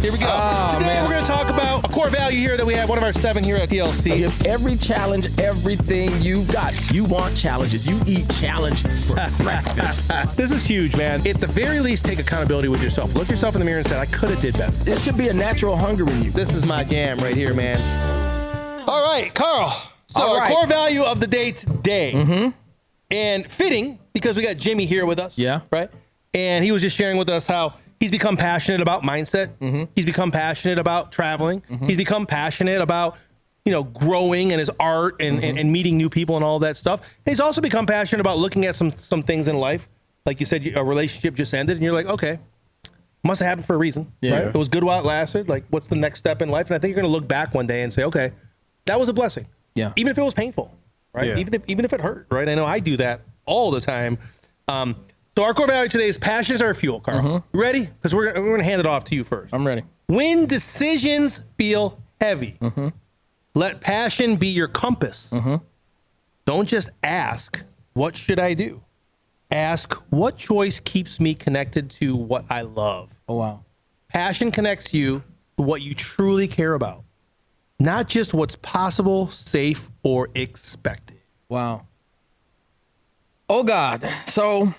Here we go. Today we're going to talk about a core value here that we have, one of our 7 here at TLC. Give every challenge everything you've got. You want challenges. You eat challenge for breakfast. This is huge, man. At the very least, take accountability with yourself. Look yourself in the mirror and say, I could have did better. It should be a natural hunger in you. This is my jam right here, man. All right, Carl. So our core value of the day today. And fitting, because we got Jimmy here with us. Yeah. Right? And he was just sharing with us how he's become passionate about mindset. He's become passionate about traveling. He's become passionate about, growing in his art and meeting new people and all that stuff. And he's also become passionate about looking at some things in life. Like you said, a relationship just ended and you're like, okay, must have happened for a reason. Yeah. Right? It was good while it lasted. Like, what's the next step in life? And I think you're going to look back one day and say, okay, that was a blessing. Yeah. Even if it was painful, right? Yeah. Even if it hurt, right? I know I do that all the time. So our core value today is passion is our fuel, Carl. You ready? Because we're going to hand it off to you first. I'm ready. When decisions feel heavy, let passion be your compass. Don't just ask, what should I do? Ask, what choice keeps me connected to what I love? Oh, wow. Passion connects you to what you truly care about, not just what's possible, safe, or expected. Wow. Oh God. So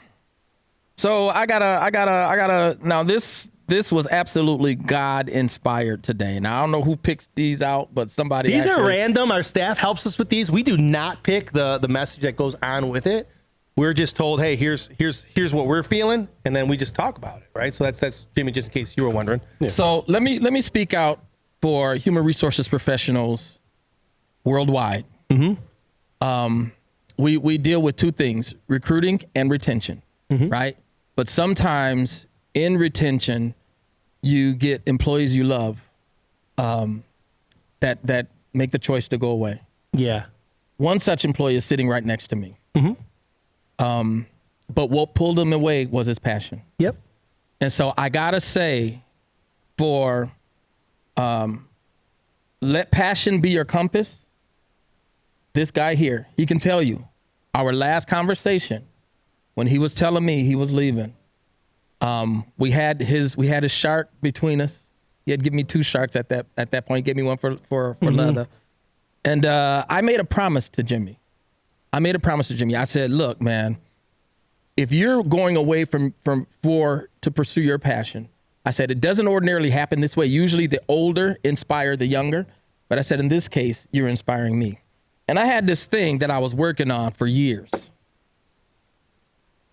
I gotta, now this was absolutely God inspired today. Now I don't know who picks these out, but somebody. These are actually, random. Our staff helps us with these. We do not pick the message that goes on with it. We're just told, hey, here's what we're feeling, and then we just talk about it, right? So that's Jimmy, just in case you were wondering. Yeah. So let me speak out for human resources professionals worldwide. We deal with 2 things, recruiting and retention, right? But sometimes in retention, you get employees you love that make the choice to go away. Yeah. One such employee is sitting right next to me. But what pulled him away was his passion. Yep. And so I gotta say, let passion be your compass. This guy here, he can tell you, our last conversation, when he was telling me he was leaving, we had his shark between us. He had given me 2 sharks at that point. He gave me one for leather. And I made a promise to Jimmy. I said, look, man, if you're going away to pursue your passion, I said, it doesn't ordinarily happen this way. Usually the older inspire the younger. But I said, in this case, you're inspiring me. And I had this thing that I was working on for years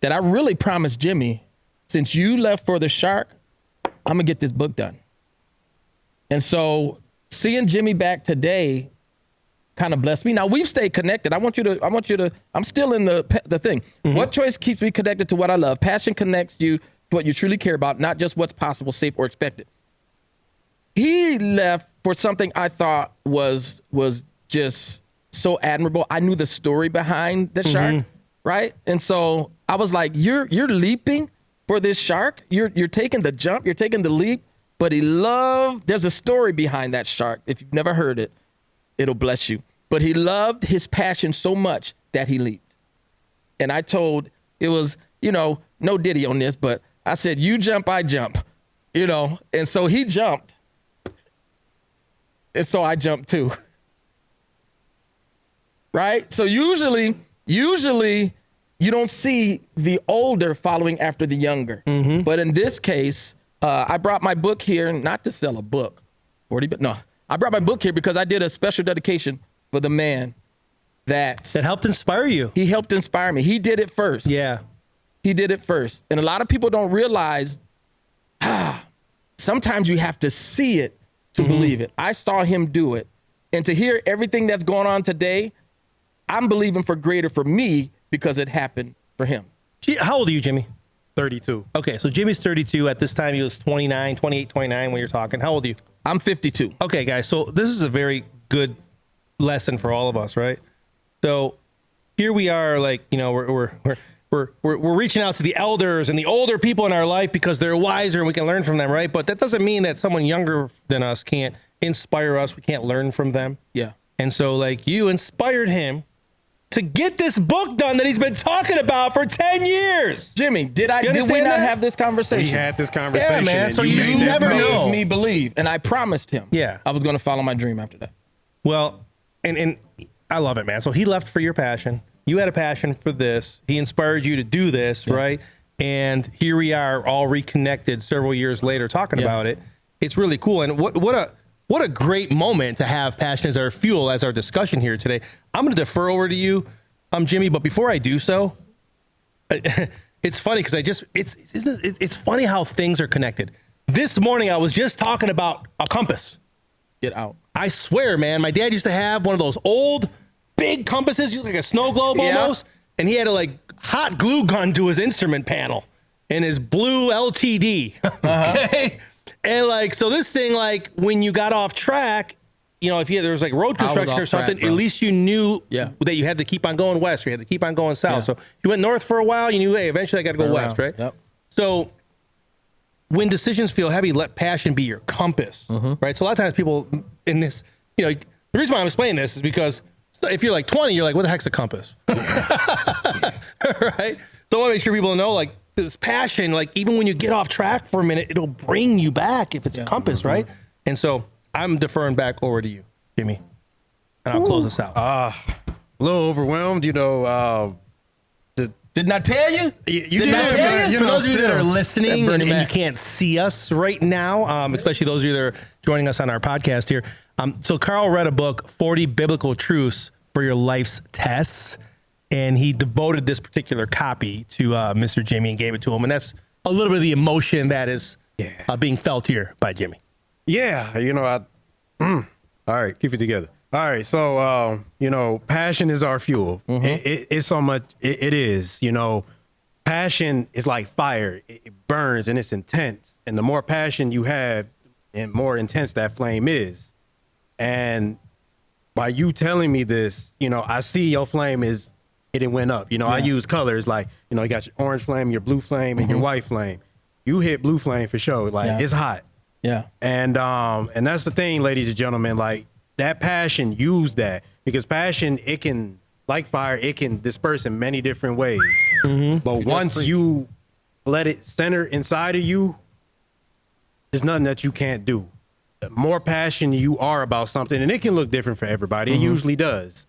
that I really promised Jimmy, since you left for the shark, I'm going to get this book done. And so seeing Jimmy back today kind of blessed me. Now we've stayed connected. I want you to, I'm still in the thing. What choice keeps me connected to what I love? Passion connects you to what you truly care about, not just what's possible, safe, or expected. He left for something I thought was just so admirable. I knew the story behind the shark, right? And so I was like, you're leaping for this shark. You're taking the jump. You're taking the leap. But there's a story behind that shark. If you've never heard it, it'll bless you. But he loved his passion so much that he leaped. And I told, it was, no diddy on this, but I said, you jump, I jump, And so he jumped. And so I jumped too. Right? So usually you don't see the older following after the younger. But in this case, I brought my book here, not to sell a book. I brought my book here because I did a special dedication for the man that helped inspire you. He helped inspire me. He did it first. Yeah. He did it first. And a lot of people don't realize, sometimes you have to see it to believe it. I saw him do it. And to hear everything that's going on today, I'm believing for greater for me because it happened for him. How old are you, Jimmy? 32. Okay, so Jimmy's 32. At this time, he was 28, 29 when you're talking. How old are you? I'm 52. Okay, guys, so this is a very good lesson for all of us, right? So here we are, like, we're reaching out to the elders and the older people in our life because they're wiser and we can learn from them, right? But that doesn't mean that someone younger than us can't inspire us. We can't learn from them. Yeah. And so, like, you inspired him to get this book done that he's been talking about for 10 years. Jimmy, did we understand not that? have this conversation? We had this conversation. Yeah, man. and So you made that never promise. know. Made me believe, and I promised him. Yeah. I was going to follow my dream after that. Well, and I love it, man. So he left for your passion. You had a passion for this. He inspired you to do this, right? And here we are, all reconnected several years later, talking about it. It's really cool. And what a great moment to have passion as our fuel, as our discussion here today. I'm going to defer over to you, Jimmy. But before I do so, it's funny because it's funny how things are connected. This morning I was just talking about a compass. Get out. I swear, man, my dad used to have one of those old big compasses, like a snow globe almost, and he had a like hot glue gun to his instrument panel and his blue LTD. Okay, and like so, this thing, like when you got off track, you know, if there was like road construction or something, track, at least you knew that you had to keep on going west, or you had to keep on going south. So you went north for a while, you knew, hey, eventually I got to go west, right? Yep. So when decisions feel heavy, let passion be your compass, right? So a lot of times people in this, you know, the reason why I'm explaining this is because if you're like 20, you're like, what the heck's a compass? Right? So I want to make sure people know, like, this passion, like, even when you get off track for a minute, it'll bring you back if it's a compass, right? And so I'm deferring back over to you, Jimmy, and I'll close this out. A little overwhelmed, you know. Didn't I tell you? Did I tell you? For those of you that are listening Bernie and you Mac. can't see us right now, especially those of you that are joining us on our podcast here. So Carl read a book, 40 Biblical Truths for Your Life's Tests, and he devoted this particular copy to Mr. Jimmy and gave it to him. And that's a little bit of the emotion that is being felt here by Jimmy. Yeah, you know, all right, keep it together. All right, so, you know, passion is our fuel. It's so much, it is, you know, passion is like fire. It burns and it's intense. And the more passion you have, and more intense that flame is. And by you telling me this, you know, I see your flame it went up. You know, I use colors like, you know, you got your orange flame, your blue flame, and your white flame. You hit blue flame for sure. Like, it's hot. Yeah. And that's the thing, ladies and gentlemen, like, that passion, use that, because passion, it can, like fire, it can disperse in many different ways. But once you let it center inside of you, there's nothing that you can't do. The more passion you are about something, and it can look different for everybody, it usually does.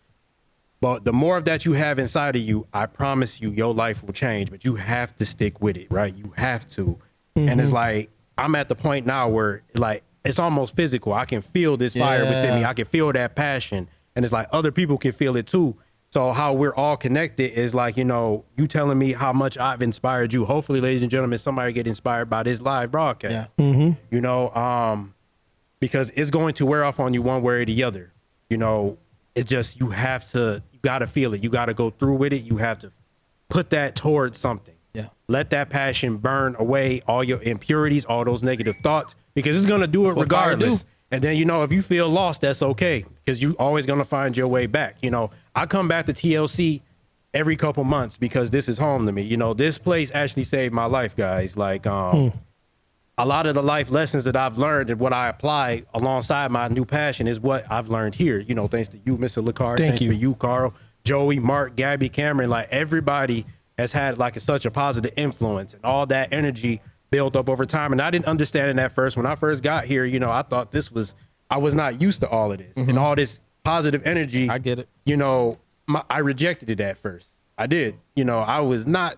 But the more of that you have inside of you, I promise you, your life will change, but you have to stick with it, right? You have to. And it's like, I'm at the point now where, like, it's almost physical. I can feel this fire within me. I can feel that passion. And it's like other people can feel it too. So how we're all connected is like, you know, you telling me how much I've inspired you. Hopefully, ladies and gentlemen, somebody get inspired by this live broadcast. You know, because it's going to wear off on you one way or the other. You know, it's just, you got to feel it. You got to go through with it. You have to put that towards something. Let that passion burn away all your impurities, all those negative thoughts, because it's going to do it regardless. And then, you know, if you feel lost, that's okay, because you always going to find your way back. You know, I come back to TLC every couple months because this is home to me. You know, this place actually saved my life, guys. Like, a lot of the life lessons that I've learned and what I apply alongside my new passion is what I've learned here. You know, thanks to you, Mr. Licari. Thanks for you, Carl, Joey, Mark, Gabby, Cameron. Like, everybody has had like such a positive influence, and all that energy built up over time. And I didn't understand it at first. When I first got here, you know, I thought I was not used to all of this and all this positive energy. I get it. You know, I rejected it at first. I did. You know, I was not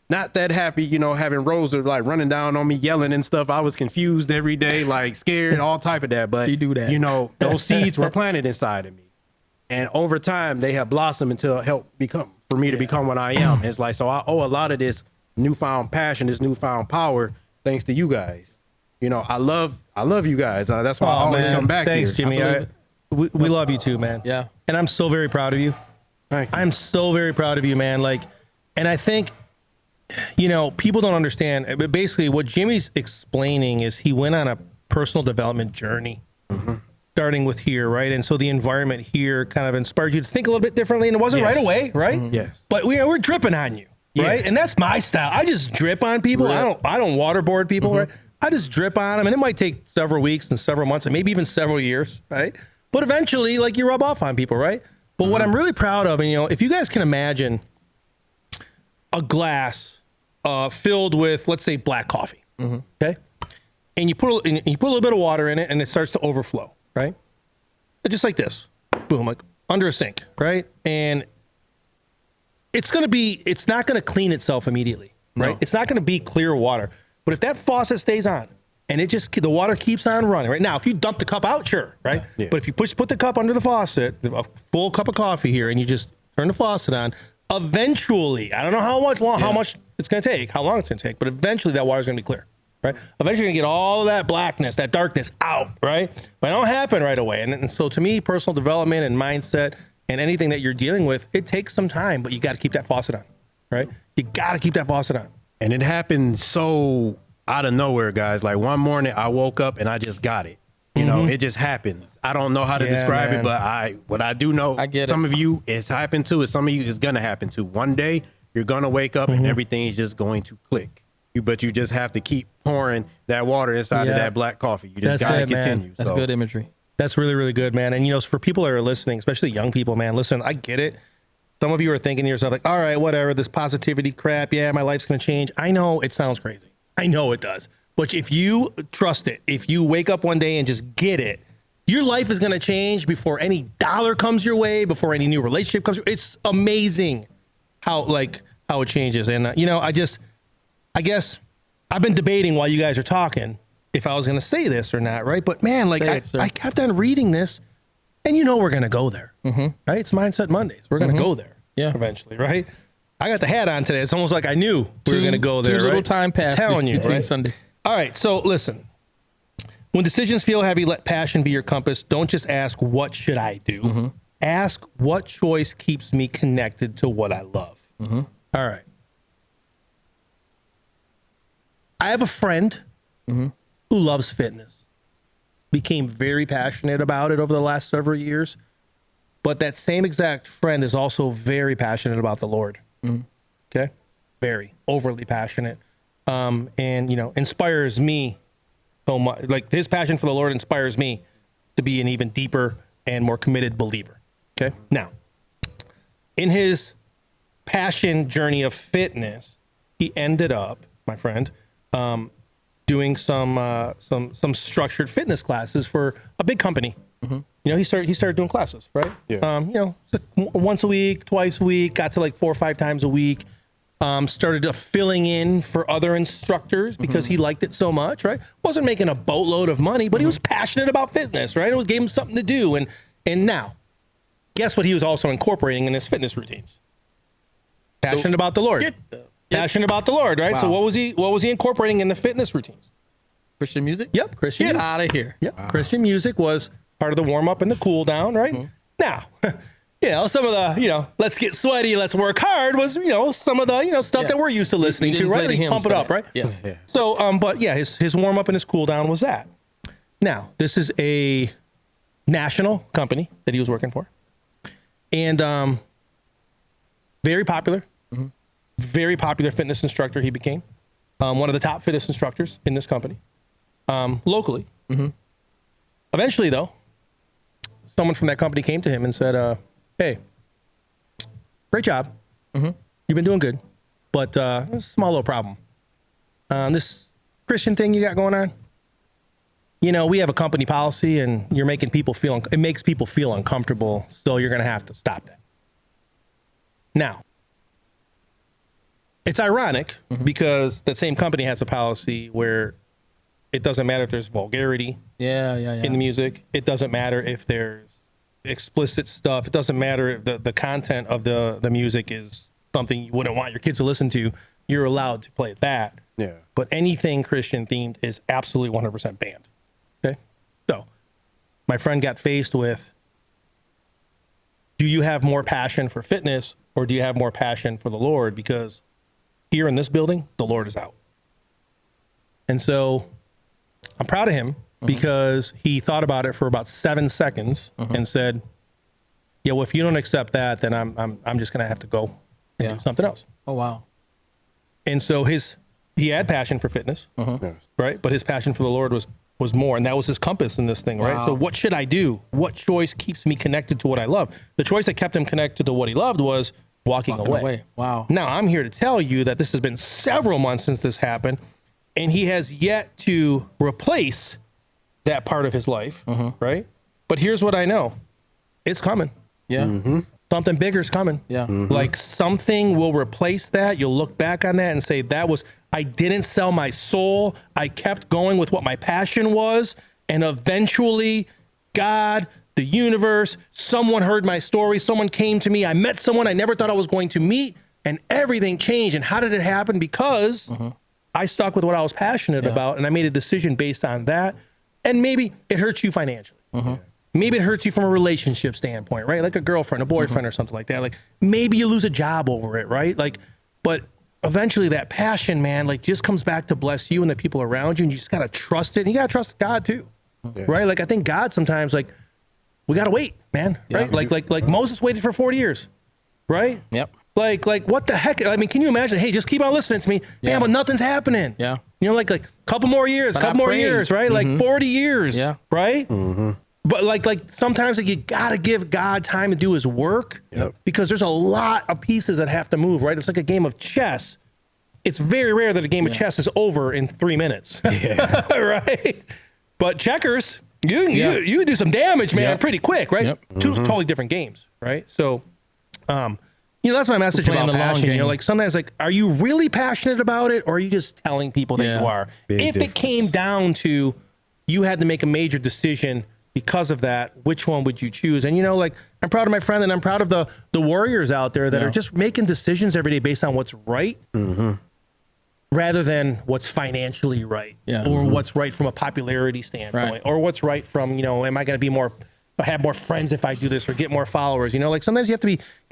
that happy, you know, having Rosa like running down on me, yelling and stuff. I was confused every day, like scared, all type of that. But you do that. You know, those seeds were planted inside of me. And over time, they have blossomed until it helped for me to become what I am. It's like, so I owe a lot of this newfound passion, this newfound power, thanks to you guys. You know, I love you guys. That's why I always come back. Thanks, here. Jimmy. We love you too, man. Yeah. And I'm so very proud of you. Thank you. I'm so very proud of you, man. Like, and I think, you know, people don't understand, but basically what Jimmy's explaining is he went on a personal development journey. Starting with here, right? And so the environment here kind of inspired you to think a little bit differently, and it wasn't right away, right? Yes. But we're dripping on you, right? And that's my style. I just drip on people. I don't waterboard people, right? I just drip on them, and it might take several weeks and several months and maybe even several years, right? But eventually, like, you rub off on people, right? But what I'm really proud of, and if you guys can imagine a glass filled with, let's say, black coffee, okay, and you put a little bit of water in it, and it starts to overflow, right? Just like this, boom, like under a sink, right? And it's not gonna clean itself immediately, right? No. It's not gonna be clear water. But if that faucet stays on and the water keeps on running, right? Now, if you dump the cup out, sure, right? Yeah. But if you put the cup under the faucet, a full cup of coffee here, and you just turn the faucet on, eventually, I don't know how much it's going to take, how long it's going to take, but eventually that water's going to be clear, right? Eventually you're going to get all of that blackness, that darkness out, right? But it don't happen right away. And so to me, personal development and mindset and anything that you're dealing with, it takes some time, but you got to keep that faucet on, right? You got to keep that faucet on. And it happened so out of nowhere, guys. Like one morning I woke up and I just got it. You know, it just happens. I don't know how to describe man. it, but what I do know, I get some it. of you it's happened to, and some of you it's gonna happen to. One day you're gonna wake up and everything is just going to click. But you just have to keep pouring that water inside of that black coffee. You just That's gotta it, man. continue. That's good imagery. That's really, really good, man. And, for people that are listening, especially young people, man, listen, I get it. Some of you are thinking to yourself, like, all right, whatever, this positivity crap. Yeah, my life's going to change. I know it sounds crazy. I know it does. But if you trust it, if you wake up one day and just get it, your life is going to change before any dollar comes your way, before any new relationship comes. It's amazing how it changes. And, I guess I've been debating while you guys are talking if I was going to say this or not, right? But man, I kept on reading this, and we're going to go there, right? It's Mindset Mondays. We're going to go there eventually, right? I got the hat on today. It's almost like I knew we were going to go there, Too right? little time passed. Telling you, between right? Sunday. All right, so listen. When decisions feel heavy, let passion be your compass. Don't just ask, what should I do? Ask, what choice keeps me connected to what I love? All right. I have a friend who loves fitness. Became very passionate about it over the last several years. But that same exact friend is also very passionate about the Lord. Okay? Very overly passionate. And, inspires me so much. Like, his passion for the Lord inspires me to be an even deeper and more committed believer. Okay? Now, in his passion journey of fitness, he ended up, my friend, doing some structured fitness classes for a big company. He started doing classes, right? Yeah. Once a week, twice a week, got to like 4 or 5 times a week. Started filling in for other instructors because he liked it so much, right? Wasn't making a boatload of money, but he was passionate about fitness, right? It gave him something to do. And now, guess what he was also incorporating in his fitness routines? Passionate about the Lord. Passionate about the Lord, right? Wow. So what was he incorporating in the fitness routines? Christian music? Yep, Christian Get music. out of here. Yep, wow. Christian music was part of the warm up and the cool down, right? Now, some of the, let's get sweaty, let's work hard was, some of the, stuff that we're used to listening to, right? Like, pump it up, right? Yeah. So, his warm up and his cool down was that. Now, this is a national company that he was working for, and very popular fitness instructor he became. One of the top fitness instructors in this company, locally. Eventually, though, someone from that company came to him and said, hey, great job. You've been doing good, but there's a small little problem. This Christian thing you got going on, we have a company policy, and you're making people it makes people feel uncomfortable, so you're going to have to stop that. Now, it's ironic because that same company has a policy where it doesn't matter if there's vulgarity in the music. It doesn't matter if there's explicit stuff. It doesn't matter if the content of the music is something you wouldn't want your kids to listen to. You're allowed to play that. Yeah. But anything Christian themed is absolutely 100% banned. Okay? So my friend got faced with, do you have more passion for fitness or do you have more passion for the Lord? Because here in this building, the Lord is out. And so I'm proud of him because he thought about it for about 7 seconds and said, yeah, well, if you don't accept that, then I'm just going to have to go and do something else. Oh, wow. And so he had passion for fitness, right? But his passion for the Lord was was more. And that was his compass in this thing, right? Wow. So what should I do? What choice keeps me connected to what I love? The choice that kept him connected to what he loved was walking away. Wow. Now, I'm here to tell you that this has been several months since this happened, and he has yet to replace that part of his life, right? But here's what I know. It's coming. Yeah. Something bigger is coming. Yeah. Like something will replace that. You'll look back on that and say, I didn't sell my soul. I kept going with what my passion was. And eventually God, the universe, someone heard my story. Someone came to me. I met someone I never thought I was going to meet, and everything changed. And how did it happen? Because I stuck with what I was passionate about, and I made a decision based on that. And maybe it hurts you financially. Maybe it hurts you from a relationship standpoint, right? Like a girlfriend, a boyfriend, or something like that. Like maybe you lose a job over it, right? Like, but eventually that passion, man, like just comes back to bless you and the people around you, and you just gotta trust it. And you gotta trust God too, right? Like I think God sometimes, like we gotta wait, man, right? Like Moses waited for 40 years, right? Yep. Like what the heck? I mean, can you imagine? Hey, just keep on listening to me, man, but nothing's happening. Yeah. You know, like couple more years, right? Like 40 years, right? But like sometimes like you gotta give God time to do his work because there's a lot of pieces that have to move, right? It's like a game of chess. It's very rare that a game of chess is over in 3 minutes, right? But checkers, you can do some damage, man, pretty quick, right? Two totally different games, right? So, you know, that's my message about passion. You know, like sometimes, like, are you really passionate about it, or are you just telling people that you are? If it came down to you had to make a major decision because of that, which one would you choose? And, you know, like, I'm proud of my friend, and I'm proud of the warriors out there that are just making decisions every day based on what's right rather than what's financially right or what's right from a popularity standpoint or what's right from, you know, am I going to be have more friends if I do this or get more followers? You know, like sometimes you have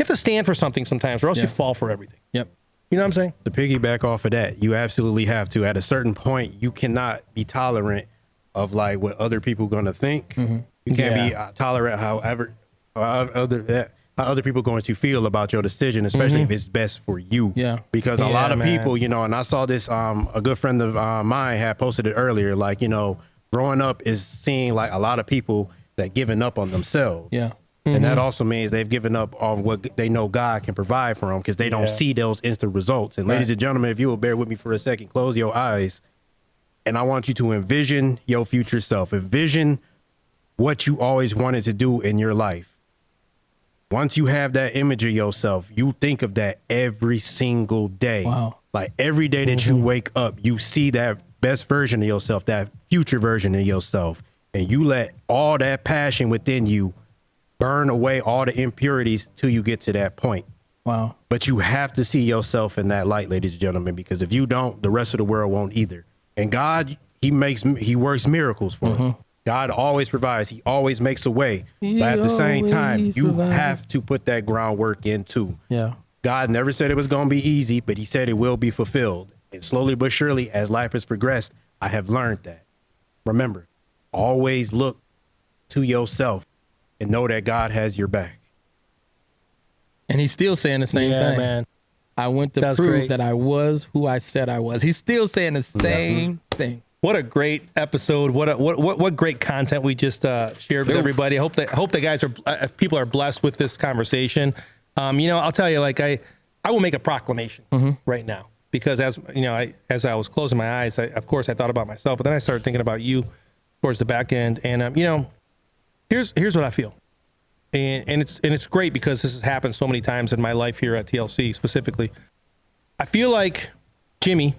to stand for something sometimes, or else you fall for everything. You know what I'm saying? To piggyback off of that, you absolutely have to. At a certain point, you cannot be tolerant of like what other people going to think. You can't be tolerant how other people going to feel about your decision, especially if it's best for you. Because a lot of people, you know, and I saw this, a good friend of mine had posted it earlier, like, you know, growing up is seeing like a lot of people that giving up on themselves. And that also means they've given up on what they know God can provide for them because they don't see those instant results. And ladies and gentlemen, if you will bear with me for a second, close your eyes. And I want you to envision your future self. Envision what you always wanted to do in your life. Once you have that image of yourself, you think of that every single day. Like every day that you wake up, you see that best version of yourself, that future version of yourself. And you let all that passion within you burn away all the impurities till you get to that point. But you have to see yourself in that light, ladies and gentlemen, because if you don't, the rest of the world won't either. And God, he works miracles for us. God always provides. He always makes a way. But at the same time, you have to put that groundwork in too. God never said it was going to be easy, but he said it will be fulfilled. And slowly but surely, as life has progressed, I have learned that. Remember, always look to yourself and know that God has your back. And he's still saying the same thing. Man. I went to prove that I was who I said I was. He's still saying the same thing. What a great episode! What great content we just shared with everybody. I hope that guys are people are blessed with this conversation. You know, I'll tell you, like I will make a proclamation right now, because as you know, as I was closing my eyes, of course I thought about myself, but then I started thinking about you towards the back end, and you know, here's what I feel, and it's great because this has happened so many times in my life here at TLC specifically. I feel like, Jimmy,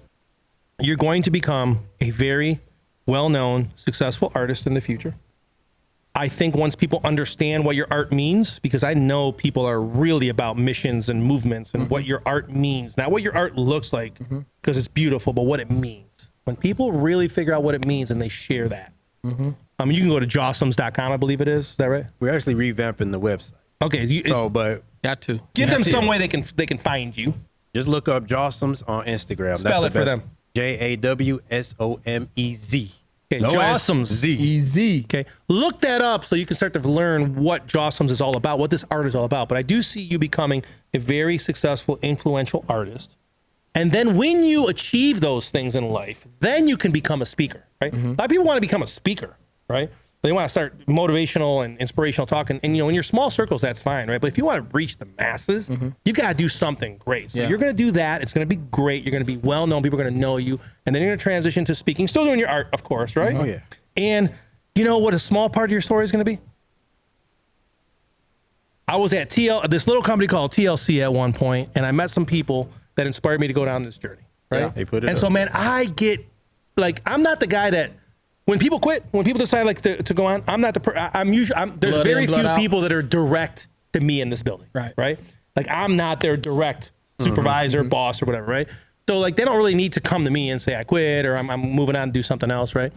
you're going to become a very well-known, successful artist in the future. I think once people understand what your art means, because I know people are really about missions and movements and what your art means, not what your art looks like, because it's beautiful, but what it means. When people really figure out what it means and they share that. You can go to jawsomes.com, I believe it is. Is that right? We're actually revamping the website. Okay. But got to give them some way they can find you. Just look up Jawsomes on Instagram. Spell it for them. JAWSOMEZ. Okay, Jawsomes. Easy. Okay, look that up so you can start to learn what Jawsomes is all about, what this art is all about. But I do see you becoming a very successful, influential artist. And then when you achieve those things in life, then you can become a speaker, right? A lot of people want to become a speaker, right? They want to start motivational and inspirational talk. And in your small circles, that's fine, right? But if you want to reach the masses, you've got to do something great. So you're going to do that. It's going to be great. You're going to be well-known. People are going to know you. And then you're going to transition to speaking, still doing your art, of course, right? Oh, yeah. And you know what a small part of your story is going to be? I was at this little company called TLC at one point, and I met some people that inspired me to go down this journey, right? Yeah, they put it and up. so, man, I get, like, I'm not the guy that, when people quit, when people decide like to go on, I'm not the there's Blood very in, blood few out. people that are direct to me in this building, Right. Like, I'm not their direct supervisor, boss, or whatever, right? So, like, they don't really need to come to me and say I quit or I'm moving on to do something else, right?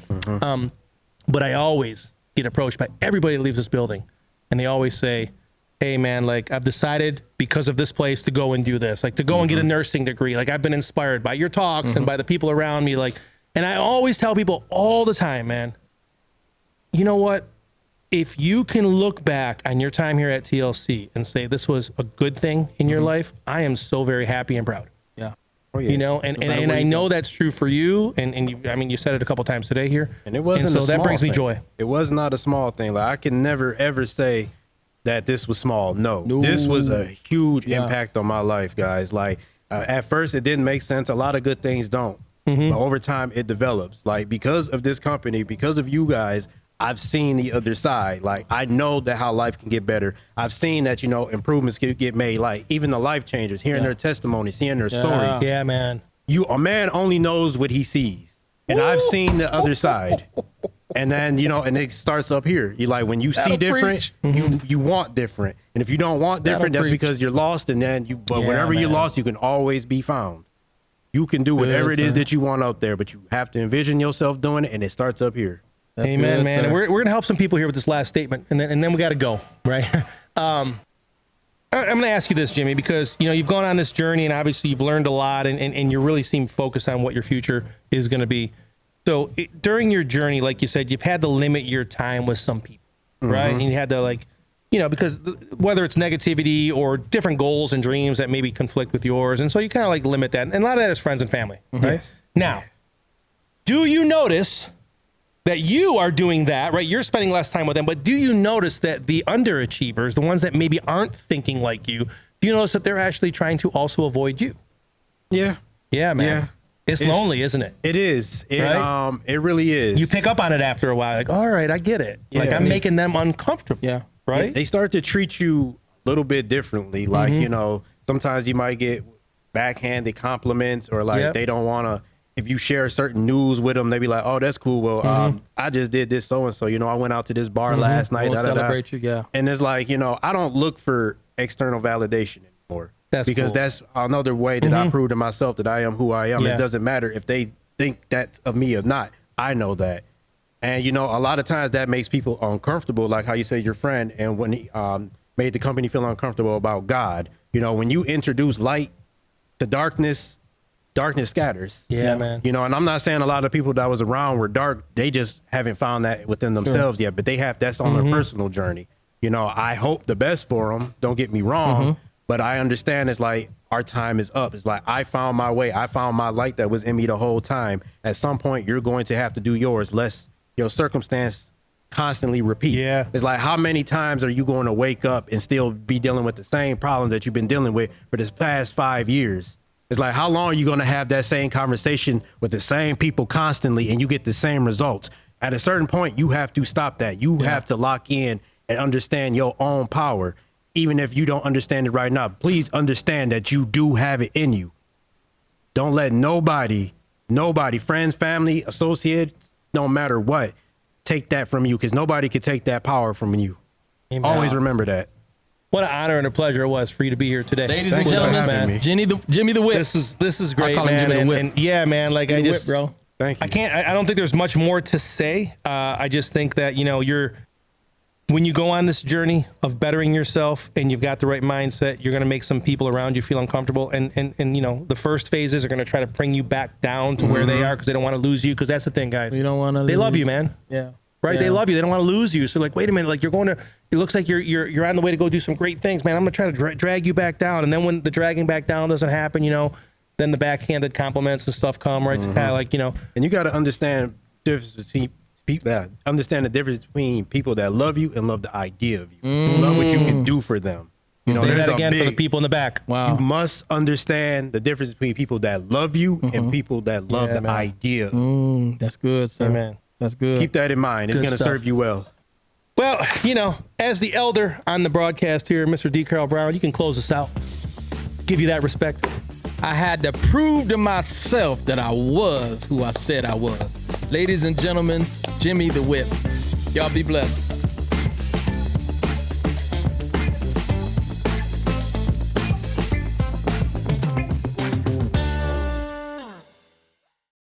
But I always get approached by everybody that leaves this building, and they always say, hey, man, like, I've decided because of this place to go and do this, like to go and get a nursing degree. Like, I've been inspired by your talks and by the people around me. Like, and I always tell people all the time, man, you know what? If you can look back on your time here at TLC and say this was a good thing in your life, I am so very happy and proud. Yeah. Oh, yeah. You know, and I know that's true for you. And you said it a couple times today here. And it wasn't so a that small brings me thing. joy. It was not a small thing. Like, I can never, ever say that this was small. No. This was a huge impact on my life, guys. Like, at first it didn't make sense. A lot of good things don't. But over time it develops. Like, because of this company, because of you guys, I've seen the other side. Like, I know that how life can get better. I've seen that, improvements can get made. Like, even the life changers, hearing their testimonies, seeing their stories. Yeah, man. A man only knows what he sees. And I've seen the other side. And then, and it starts up here. You like, when you see different, you want different. And if you don't want different, that's because you're lost. And then whenever you're lost, you can always be found. You can do whatever it is that you want out there, but you have to envision yourself doing it, and it starts up here. That's Amen, good, man. sir. And we're gonna help some people here with this last statement, and then we got to go, right? I'm gonna ask you this, Jimmy, because you've gone on this journey, and obviously you've learned a lot, and you really seem focused on what your future is going to be. So during your journey, like you said, you've had to limit your time with some people, right? And you had to because whether it's negativity or different goals and dreams that maybe conflict with yours, and so you kind of limit that, and a lot of that is friends and family, right? Yes. Now, do you notice that you are doing that, right? You're spending less time with them, but do you notice that the underachievers, the ones that maybe aren't thinking like you, do you notice that they're actually trying to also avoid you? Yeah. Yeah, man. Yeah. It's lonely, isn't it? It is. Right? It really is. You pick up on it after a while, like, all right, I get it. Yeah. Like, I'm making them uncomfortable. Yeah. Right? They start to treat you a little bit differently. Like, sometimes you might get backhanded compliments, or like they don't want to, if you share certain news with them, they be like, oh, that's cool. Well, I just did this so-and-so, I went out to this bar last night. We'll celebrate you, yeah. And it's like, I don't look for external validation anymore. That's because cool. that's another way that I prove to myself that I am who I am. Yeah. It doesn't matter if they think that's of me or not. I know that. And, a lot of times that makes people uncomfortable, like how you say your friend, and when he made the company feel uncomfortable about God. When you introduce light to darkness, darkness scatters. Yeah, man. And I'm not saying a lot of people that was around were dark. They just haven't found that within themselves yet, but that's on their personal journey. I hope the best for them. Don't get me wrong, but I understand it's like our time is up. It's like, I found my way. I found my light that was in me the whole time. At some point, you're going to have to do yours, lest your circumstance constantly repeat. Yeah. It's like, how many times are you going to wake up and still be dealing with the same problems that you've been dealing with for this past 5 years? It's like, how long are you going to have that same conversation with the same people constantly and you get the same results? At a certain point, you have to stop that. You have to lock in and understand your own power. Even if you don't understand it right now, please understand that you do have it in you. Don't let nobody, friends, family, associates, no matter what, take that from you, because nobody can take that power from you. Amen. Always remember that. What an honor and a pleasure it was for you to be here today. Ladies Thank and you, gentlemen, man. Jimmy the Whip. This is great, call him man. Jimmy the Whip. And yeah, man, like Jimmy I the just, Whip, bro. Thank you. I don't think there's much more to say. I just think that, when you go on this journey of bettering yourself and you've got the right mindset, you're going to make some people around you feel uncomfortable. And the first phases are going to try to bring you back down to where they are, because they don't want to lose you. Because that's the thing, guys. You don't want to. They love you, man. Yeah. Right? Yeah. They love you. They don't want to lose you. So like, wait a minute, like it looks like you're on the way to go do some great things, man. I'm going to try to drag you back down. And then when the dragging back down doesn't happen, then the backhanded compliments and stuff come, right? To kind of like, you know. And you got to understand the difference between people that understand the difference between people that love you and love the idea of you. Love what you can do for them. You know, Say there's that a again for the big- people in the back. Wow. You must understand the difference between people that love you and people that love the man. idea. That's good, sir. Amen. That's good. Keep that in mind. It's Good going to stuff. serve you well. Well, you know, as the elder on the broadcast here, Mr. D. Carl Brown, you can close us out. Give you that respect. I had to prove to myself that I was who I said I was. Ladies and gentlemen, Jimmy the Whip. Y'all be blessed.